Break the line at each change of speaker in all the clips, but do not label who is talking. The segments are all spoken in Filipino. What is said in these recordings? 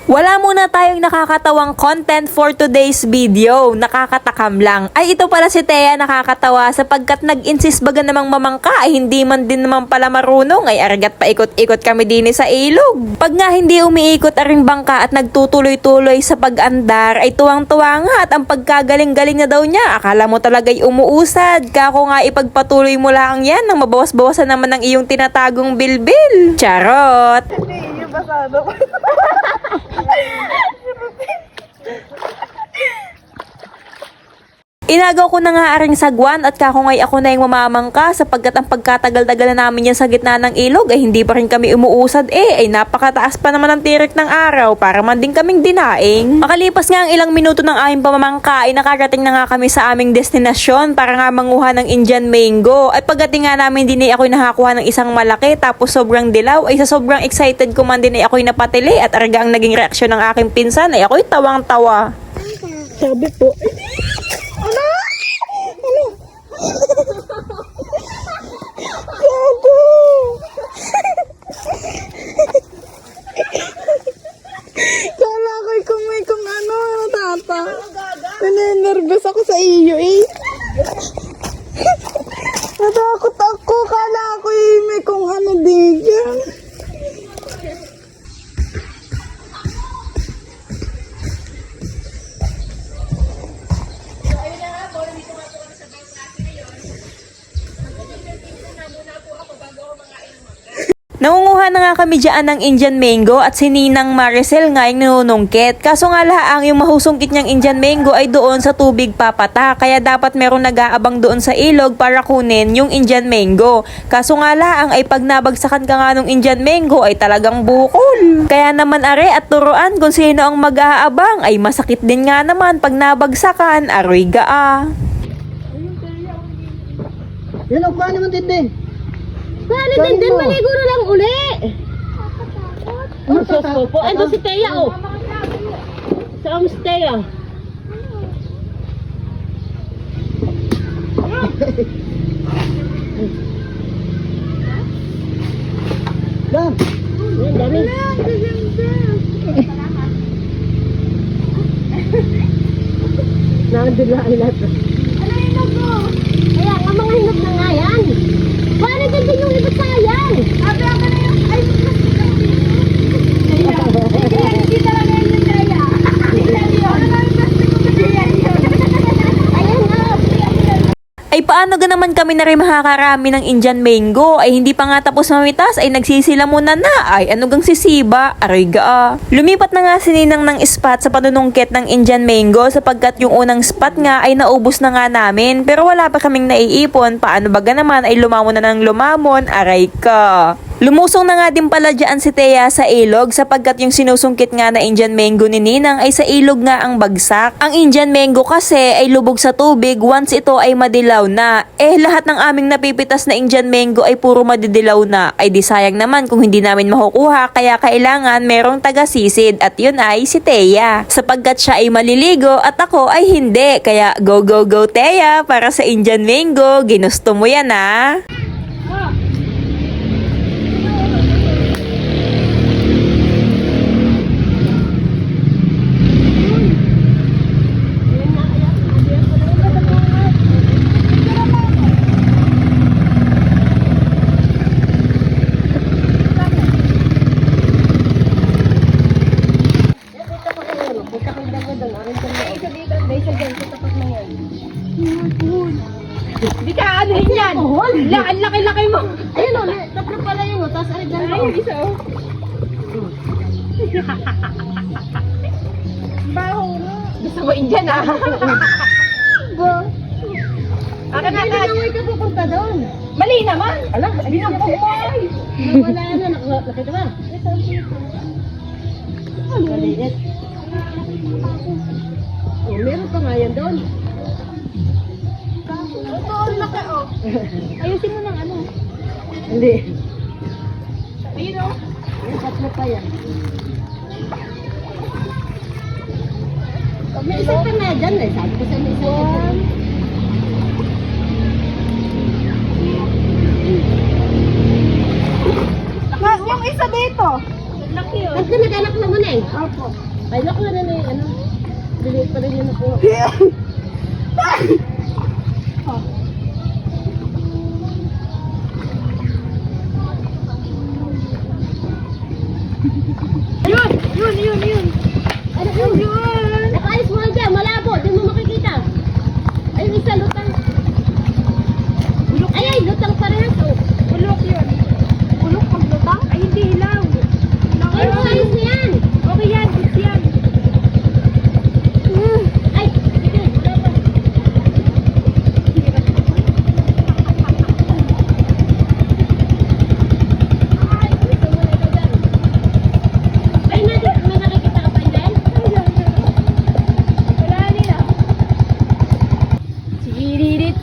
Wala muna tayong nakakatawang content for today's video. Nakakatakam lang. Ay, ito pala si Thea nakakatawa sapagkat nag-insist baga namang mamangka ay hindi man din naman pala marunong ay aragat paikot-ikot kami din sa ilog. Pag nga hindi umiikot aring bangka at nagtutuloy-tuloy sa pag-andar ay tuwang-tuwa nga at ang pagkagaling-galing na daw niya. Akala mo talaga'y umuusad. Kako nga ipagpatuloy mo lang yan nang mabawas-bawasan naman ng iyong tinatagong bilbil. Charot!
Hindi, yung basado.
Inagaw ko na nga aring sagwan at kakungay ako na yung mamamangka sapagkat ang pagkatagal-tagal na namin yan sa gitna ng ilog ay hindi pa rin kami umuusad ay napakataas pa naman ang tirik ng araw para man din kaming dinaing. Makalipas nga ang ilang minuto ng aming pamamangka ay nakarating na nga kami sa aming destinasyon para nga manguha ng Indian mango. At pagdating nga namin din ay ako'y nakakuha ng isang malaki tapos sobrang dilaw ay sa sobrang excited ko man din ay ako'y napatili at araga ang naging reaksyon ng aking pinsan ay ako'y tawang-tawa.
Sabi po. Kala ko'y kumay kung ano, tata. Nervous ako sa iyo eh. Natakot ako. Kala ko'y may kung ano di dyan.
Nangunguha na nga kami dyan ng Indian mango at si Ninang Maricel nga yung nanunungkit. Kaso nga laang yung mahusungkit niyang Indian mango ay doon sa tubig papata. Kaya dapat meron nag-aabang doon sa ilog para kunin yung Indian mango. Kaso nga laang ay pag nabagsakan ka nga ng Indian mango ay talagang bukol. Kaya naman are at turuan kung sino ang mag-aabang ay masakit din nga naman pag nabagsakan aroy gaa.
Yan o, paano naman tindi?
Paano din maligo na lang uli? Ang sos ko po. Ito si Thea oh. Saan si Thea?
Bam!
Yan, dami. Nakadula lahat.
Ano hinog mo? Kaya nga mga hinog na nga yan. Paano din yung libot sayang? Sabi ako na yung ay hindi talaga yun yung kaya. Hindi yun. Ano na yung plastic ko kasi yan yun? Ayun nga.
Ay paano ga naman kami na rin makakarami ng Indian mango? Ay hindi pa nga tapos mamitas ay nagsisila muna na. Ay ano gang sisiba? Aray gaa. Lumipat na nga si Ninang ng spot sa panunungkit ng Indian mango sapagkat yung unang spot nga ay naubos na nga namin. Pero wala pa kaming naiipon. Paano baga naman ay lumamon na ng lumamon? Aray ka. Lumusong na nga din pala dyan si Thea sa ilog sapagkat yung sinusungkit nga na Indian mango ni Ninang ay sa ilog nga ang bagsak. Ang Indian mango kasi ay lubog sa tubig once ito ay madilaw na. Lahat ng aming napipitas na Indian mango ay puro madidilaw na. Ay di sayang naman kung hindi namin makukuha kaya kailangan merong taga-sisid at yun ay si Thea. Sapagkat siya ay maliligo at ako ay hindi. Kaya go go go Thea para sa Indian mango. Ginusto mo yan ah.
Di ka anuhin yan. Ang laki-laki mo.
Ayun o, tapos pala yun o. Tapos ay dyan o.
Ayun, isa oh.
Baho mo.
Gusto mo Indian ah. Akin na
Hindi na ka pupunta doon.
Mali naman. Alam, binabog mo ay.
Wala na, nakita ba? Maliit.
Oh, meron pa nga yan doon.
Ito, laki o. Ayusin mo ng ano.
Hindi.
Ayun o.
Yung tatlo pa yan.
May isa pa nga dyan eh. Sabi ko sa may isa pa dyan. Yung isa dito.
Pagka nag-anak naman eh.
Opo.
Ay, naku na na ano. Bili pa rin yun ako.
Yun.
Ano yun? Nakaalis mo dyan, malabo. Di mo makikita. Ayun isa, lutang. Ay, lutang parehas. Oh.
Bulok yun. Bulok pag lutang? Ay, hindi hilaw.
Ay, ayos na yan.
Okay yan, good yan.
Ay, sige, wala pa. Ay, gusto mo na ito dyan. Ay, may nakikita ka pa dyan?
Wala nila. Chiririt.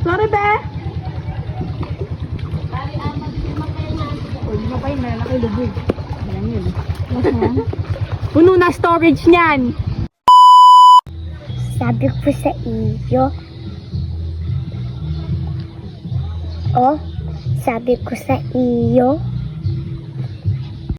Sorry, be. Huwag mo pa yun, malaki lubog. Ayan yun. Puno na storage niyan.
Sabi ko sa iyo. Oh, sabi ko sa iyo.